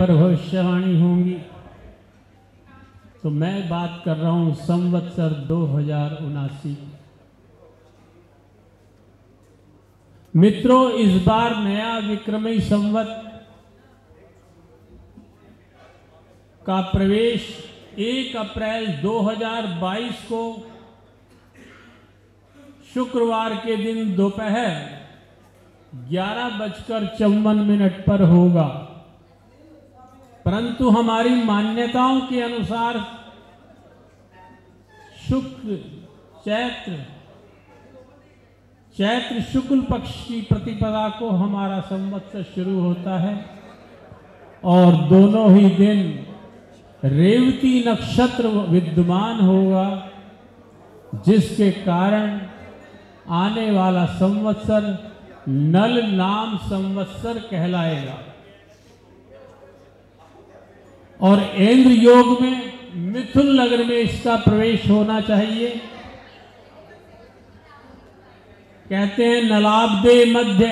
पर भविष्यवाणी होंगी। तो मैं बात कर रहा हूं संवत्सर 2079। मित्रों, इस बार नया विक्रमी संवत का प्रवेश 1 अप्रैल 2022 को शुक्रवार के दिन दोपहर 11:54 पर होगा। परंतु हमारी मान्यताओं के अनुसार चैत्र शुक्ल पक्ष की प्रतिपदा को हमारा संवत्सर शुरू होता है और दोनों ही दिन रेवती नक्षत्र विद्यमान होगा, जिसके कारण आने वाला संवत्सर नल नाम संवत्सर कहलाएगा और इंद्र योग में मिथुन लग्न में इसका प्रवेश होना चाहिए। कहते हैं नलाब्दे मध्य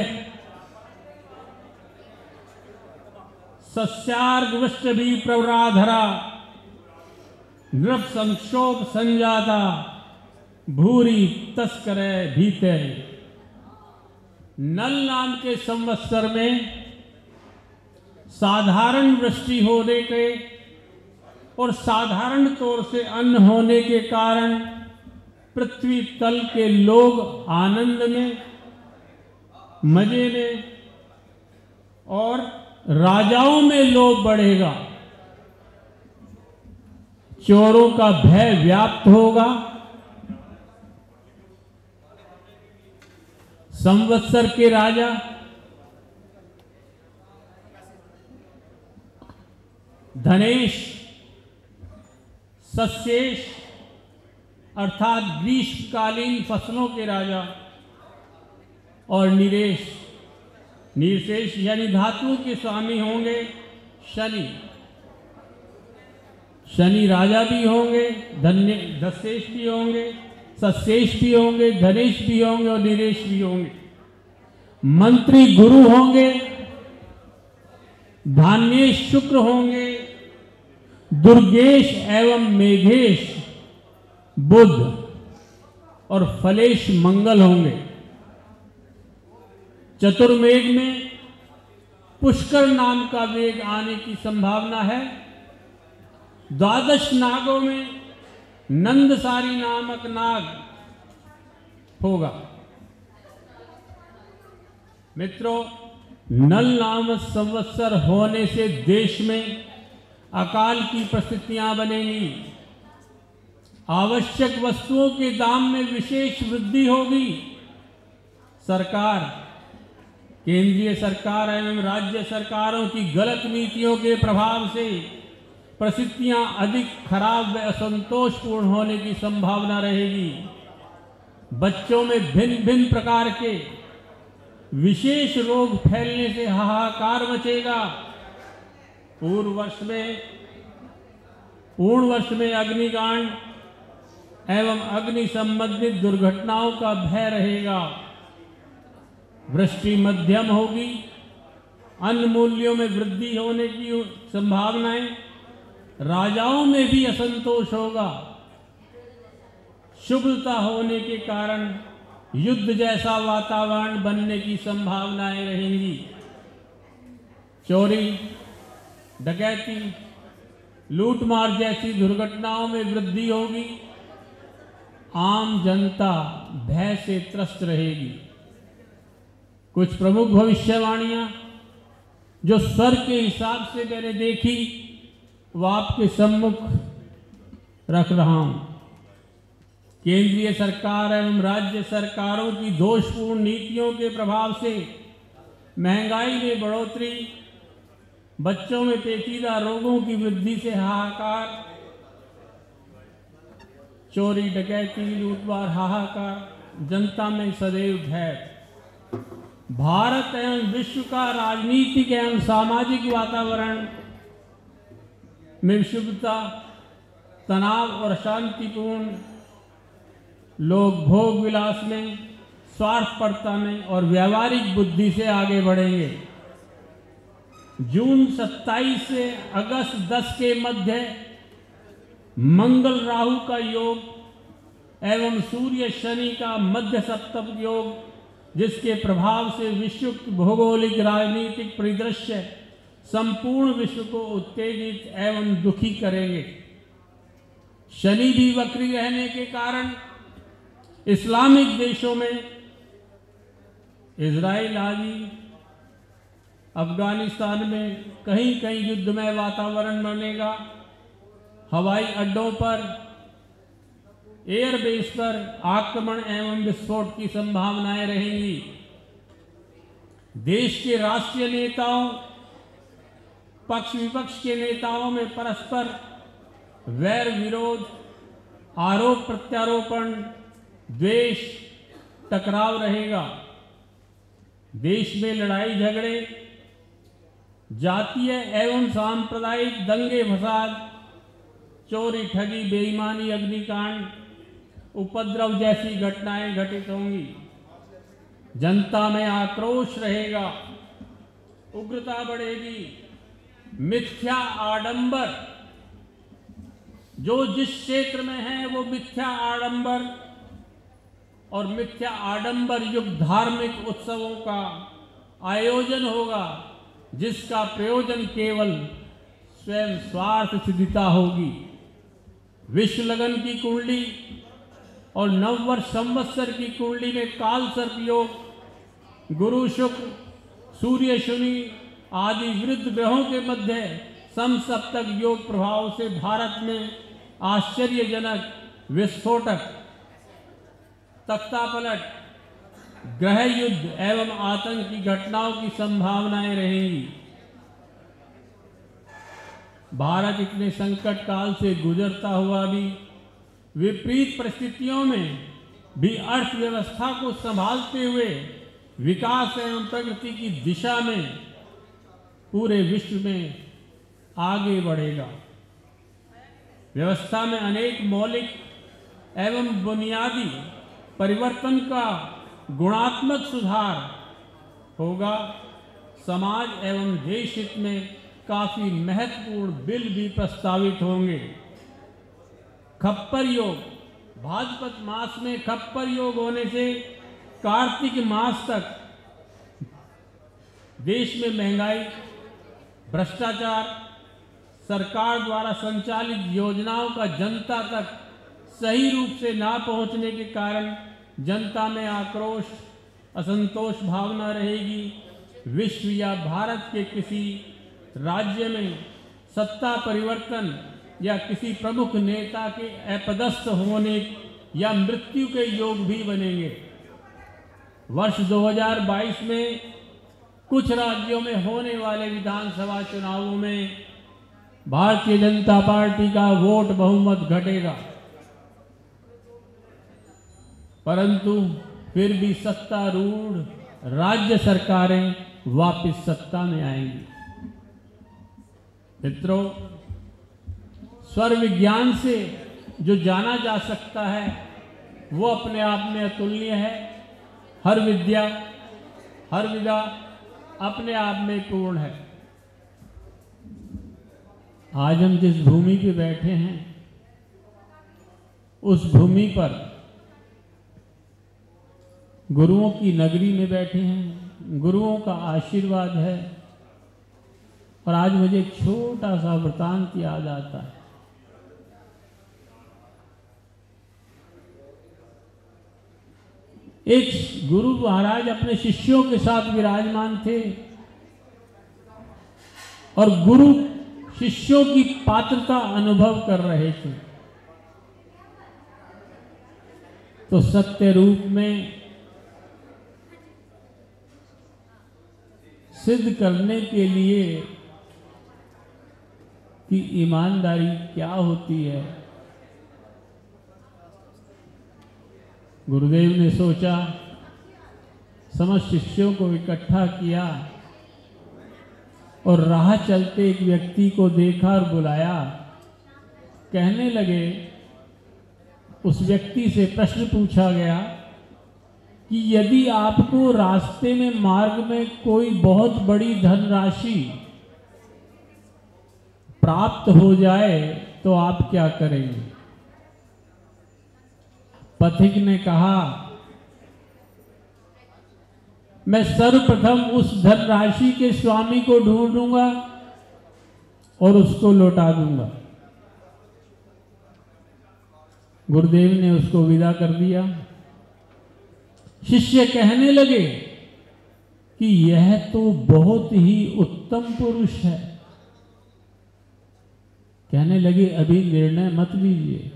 सस्यार्गवृष्टि प्रवराधरा नृप संक्षोभ संजाता भूरी तस्करे भीते। नल नाम के संवत्सर में साधारण वृष्टि होने के और साधारण तौर से अन्न होने के कारण पृथ्वी तल के लोग आनंद में, मजे में और राजाओं में लोभ बढ़ेगा। चोरों का भय व्याप्त होगा। संवत्सर के राजा धनेश, सस्येश अर्थात ग्रीष्मकालीन फसलों के राजा और निरशेष यानी धातुओं के स्वामी होंगे शनि। शनि राजा भी होंगे, दशेश भी होंगे, सस्येश भी होंगे, धनेश भी होंगे और निरेश भी होंगे। मंत्री गुरु होंगे, धान्येश शुक्र होंगे, दुर्गेश एवं मेघेश बुध और फलेश मंगल होंगे। चतुर्मेघ में पुष्कर नाम का मेघ आने की संभावना है। द्वादश नागों में नंदसारी नामक नाग होगा। मित्रों, नल नाम संवत्सर होने से देश में अकाल की परिस्थितियां बनेंगी। आवश्यक वस्तुओं के दाम में विशेष वृद्धि होगी। केंद्रीय सरकार एवं राज्य सरकारों की गलत नीतियों के प्रभाव से परिस्थितियां अधिक खराब व असंतोषपूर्ण होने की संभावना रहेगी। बच्चों में भिन्न भिन्न प्रकार के विशेष रोग फैलने से हाहाकार मचेगा। पूर्ण वर्ष में अग्निकांड एवं अग्नि संबंधित दुर्घटनाओं का भय रहेगा। वृष्टि मध्यम होगी। अन्न मूल्यों में वृद्धि होने की संभावनाएं। राजाओं में भी असंतोष होगा। शुभता होने के कारण युद्ध जैसा वातावरण बनने की संभावनाएं रहेंगी। चोरी, डकैती, लूटमार जैसी दुर्घटनाओं में वृद्धि होगी। आम जनता भय से त्रस्त रहेगी। कुछ प्रमुख भविष्यवाणियां जो स्वर के हिसाब से मैंने देखी वो आपके सम्मुख रख रहा हूं। केंद्रीय सरकार एवं राज्य सरकारों की दोषपूर्ण नीतियों के प्रभाव से महंगाई में बढ़ोतरी, बच्चों में पेचीदा रोगों की वृद्धि से हाहाकार, चोरी, डकैती, लूटमार, हाहाकार, जनता में सदैव भय। भारत एवं विश्व का राजनीतिक एवं सामाजिक वातावरण में विषुवता, तनाव और शांतिपूर्ण लोग भोग विलास में, स्वार्थपरता में और व्यावहारिक बुद्धि से आगे बढ़ेंगे। जून 27 से अगस्त 10 के मध्य मंगल राहु का योग एवं सूर्य शनि का मध्य सप्तम योग, जिसके प्रभाव से विश्व की भौगोलिक राजनीतिक परिदृश्य संपूर्ण विश्व को उत्तेजित एवं दुखी करेंगे। शनि भी वक्री रहने के कारण इस्लामिक देशों में इजराइल आदि अफगानिस्तान में कहीं कहीं युद्धमय वातावरण बनेगा। हवाई अड्डों पर, एयरबेस पर आक्रमण एवं विस्फोट की संभावनाएं रहेंगी। देश के राष्ट्रीय नेताओं, पक्ष विपक्ष के नेताओं में परस्पर वैर विरोध, आरोप प्रत्यारोपण, द्वेष, टकराव रहेगा। देश में लड़ाई झगड़े, जातीय एवं सांप्रदायिक दंगे फसाद, चोरी ठगी, बेईमानी, अग्निकांड, उपद्रव जैसी घटनाएं घटित होंगी। जनता में आक्रोश रहेगा, उग्रता बढ़ेगी। मिथ्या आडंबर, जो जिस क्षेत्र में है वो मिथ्या आडंबर और मिथ्या आडंबर युक्त धार्मिक उत्सवों का आयोजन होगा, जिसका प्रयोजन केवल स्वयं स्वार्थ सिद्धिता होगी। विश्व लगन की कुंडली और नववर्ष संवत्सर की कुंडली में काल सर्प योग, गुरु शुक्र, सूर्य शनि आदि वृद्ध ग्रहों के मध्य समसप्तक योग प्रभाव से भारत में आश्चर्यजनक, विस्फोटक, तख्तापलट, ग्रह युद्ध एवं आतंक की घटनाओं की संभावनाएं रहेंगी। भारत इतने संकट काल से गुजरता हुआ भी विपरीत परिस्थितियों में भी अर्थव्यवस्था को संभालते हुए विकास एवं प्रगति की दिशा में पूरे विश्व में आगे बढ़ेगा। व्यवस्था में अनेक मौलिक एवं बुनियादी परिवर्तन का गुणात्मक सुधार होगा। समाज एवं देश हित में काफी महत्वपूर्ण बिल भी प्रस्तावित होंगे। खप्पर योग, भाद्रपद मास में खप्पर योग होने से कार्तिक मास तक देश में महंगाई, भ्रष्टाचार, सरकार द्वारा संचालित योजनाओं का जनता तक सही रूप से ना पहुंचने के कारण जनता में आक्रोश, असंतोष भावना रहेगी। विश्व या भारत के किसी राज्य में सत्ता परिवर्तन या किसी प्रमुख नेता के अपदस्थ होने या मृत्यु के योग भी बनेंगे। वर्ष 2022 में कुछ राज्यों में होने वाले विधानसभा चुनावों में भारतीय जनता पार्टी का वोट बहुमत घटेगा, परंतु फिर भी सत्तारूढ़ राज्य सरकारें वापस सत्ता में आएंगी। मित्रों, स्वर विज्ञान से जो जाना जा सकता है वो अपने आप में अतुलनीय है। हर विद्या, हर विधा अपने आप में पूर्ण है। आज हम जिस भूमि पे बैठे हैं उस भूमि पर गुरुओं की नगरी में बैठे हैं, गुरुओं का आशीर्वाद है। और आज मुझे एक छोटा सा वृतांत याद आता है। एक गुरु महाराज अपने शिष्यों के साथ विराजमान थे और गुरु शिष्यों की पात्रता अनुभव कर रहे थे। तो सत्य रूप में सिद्ध करने के लिए कि ईमानदारी क्या होती है, गुरुदेव ने सोचा, समस्त शिष्यों को इकट्ठा किया और राह चलते एक व्यक्ति को देखा और बुलाया। कहने लगे, उस व्यक्ति से प्रश्न पूछा गया कि यदि आपको रास्ते में मार्ग में कोई बहुत बड़ी धनराशि प्राप्त हो जाए तो आप क्या करेंगे? पथिक ने कहा, मैं सर्वप्रथम उस धनराशि के स्वामी को ढूंढूंगा और उसको लौटा दूंगा। गुरुदेव ने उसको विदा कर दिया। शिष्य कहने लगे कि यह तो बहुत ही उत्तम पुरुष है। कहने लगे, अभी निर्णय मत लीजिए।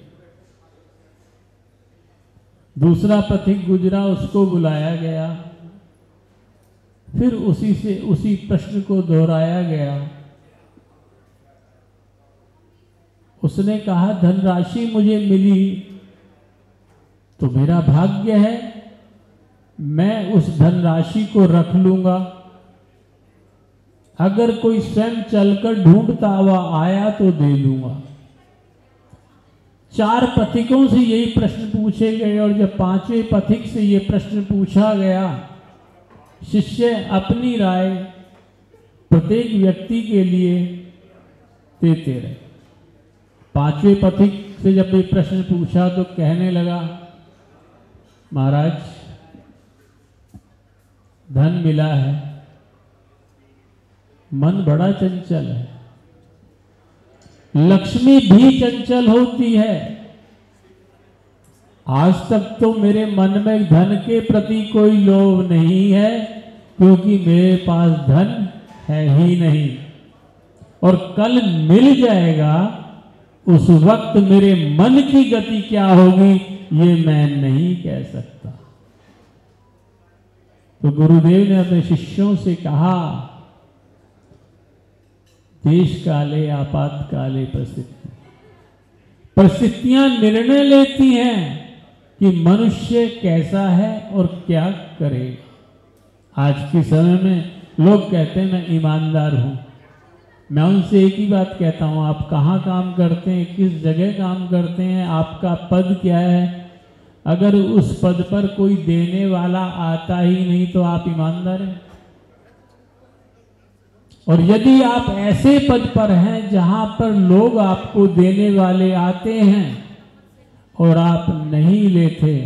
दूसरा पथिक गुजरा, उसको बुलाया गया। फिर उसी प्रश्न को दोहराया गया। उसने कहा, धनराशि मुझे मिली तो मेरा भाग्य है, मैं उस धनराशि को रख लूंगा। अगर कोई स्वयं चलकर ढूंढता हुआ आया तो दे दूंगा। 4 पथिकों से यही प्रश्न पूछे गए और जब 5वें पथिक से यह प्रश्न पूछा गया, शिष्य अपनी राय प्रत्येक व्यक्ति के लिए देते रहे। 5वें पथिक से जब ये प्रश्न पूछा तो कहने लगा, महाराज धन मिला है, मन बड़ा चंचल है, लक्ष्मी भी चंचल होती है। आज तक तो मेरे मन में धन के प्रति कोई लोभ नहीं है, क्योंकि मेरे पास धन है ही नहीं, और कल मिल जाएगा, उस वक्त मेरे मन की गति क्या होगी ये मैं नहीं कह सकता। तो गुरुदेव ने अपने शिष्यों से कहा, देश काले आपातकाले परिस्थितियां निर्णय लेती हैं कि मनुष्य कैसा है और क्या करेगा। आज के समय में लोग कहते हैं मैं ईमानदार हूं। मैं उनसे एक ही बात कहता हूं, आप कहाँ काम करते हैं, किस जगह काम करते हैं, आपका पद क्या है? अगर उस पद पर कोई देने वाला आता ही नहीं तो आप ईमानदार हैं। और यदि आप ऐसे पद पर हैं जहां पर लोग आपको देने वाले आते हैं और आप नहीं लेते,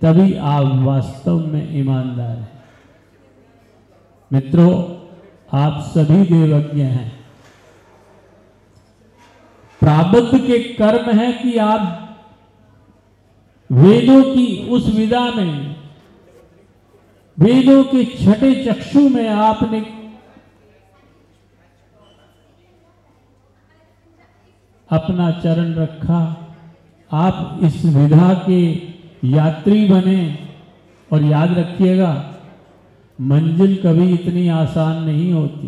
तभी आप वास्तव में ईमानदार हैं। मित्रों, आप सभी देवज्ञ हैं। प्रारब्ध के कर्म है कि आप वेदों की उस विदा में, वेदों के छठे चक्षु में आपने अपना चरण रखा। आप इस विधा के यात्री बने। और याद रखिएगा, मंजिल कभी इतनी आसान नहीं होती।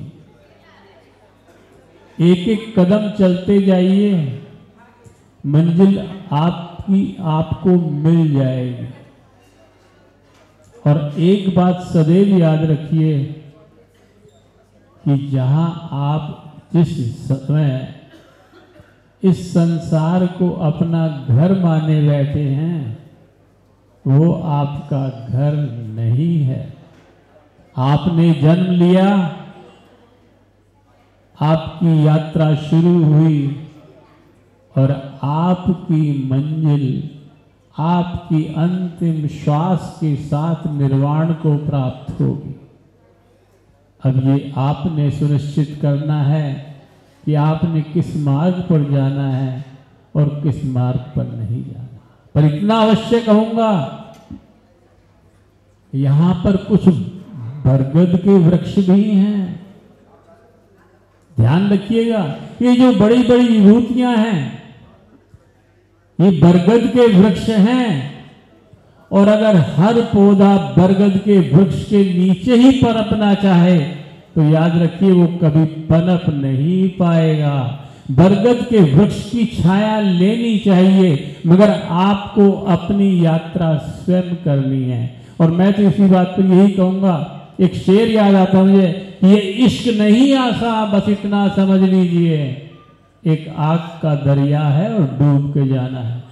एक एक कदम चलते जाइए, मंजिल आपको मिल जाएगी। और एक बात सदैव याद रखिए कि जहां आप जिस समय इस संसार को अपना घर माने बैठे हैं, वो आपका घर नहीं है। आपने जन्म लिया, आपकी यात्रा शुरू हुई और आपकी मंजिल आपकी अंतिम श्वास के साथ निर्वाण को प्राप्त होगी। अब ये आपने सुनिश्चित करना है कि आपने किस मार्ग पर जाना है और किस मार्ग पर नहीं जाना। पर इतना अवश्य कहूंगा, यहां पर कुछ बरगद के वृक्ष भी हैं। ध्यान रखिएगा, ये जो बड़ी बड़ी विभूतियां हैं, ये बरगद के वृक्ष हैं। और अगर हर पौधा बरगद के वृक्ष के नीचे ही पनपना चाहे तो याद रखिए वो कभी पनप नहीं पाएगा। बरगद के वृक्ष की छाया लेनी चाहिए, मगर आपको अपनी यात्रा स्वयं करनी है। और मैं तो इसी बात पर यही कहूंगा, एक शेर याद आता मुझे, ये इश्क नहीं आसा, बस इतना समझ लीजिए, एक आग का दरिया है और डूब के जाना है।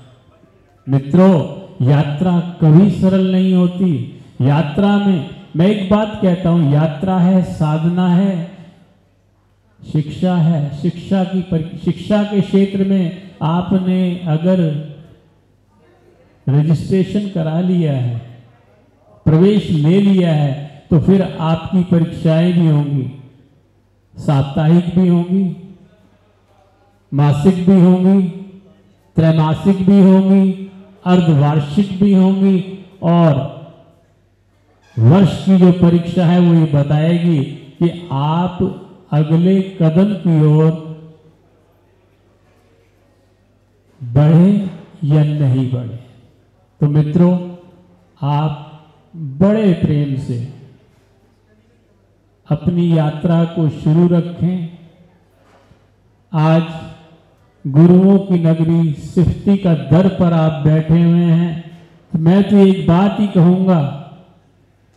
मित्रों, यात्रा कभी सरल नहीं होती। यात्रा में मैं एक बात कहता हूं, यात्रा है, साधना है, शिक्षा है, शिक्षा के क्षेत्र में आपने अगर रजिस्ट्रेशन करा लिया है, प्रवेश ले लिया है, तो फिर आपकी परीक्षाएं भी होंगी, साप्ताहिक भी होंगी, मासिक भी होंगी, त्रैमासिक भी होंगी, अर्धवार्षिक भी होंगी, और वर्ष की जो परीक्षा है वो ये बताएगी कि आप अगले कदम की ओर बढ़े या नहीं बढ़े। तो मित्रों, आप बड़े प्रेम से अपनी यात्रा को शुरू रखें। आज गुरुओं की नगरी सिफ्ती का दर पर आप बैठे हुए हैं, तो मैं तो एक बात ही कहूंगा,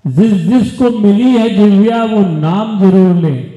जिसको मिली है दिव्या वो नाम जरूर ले।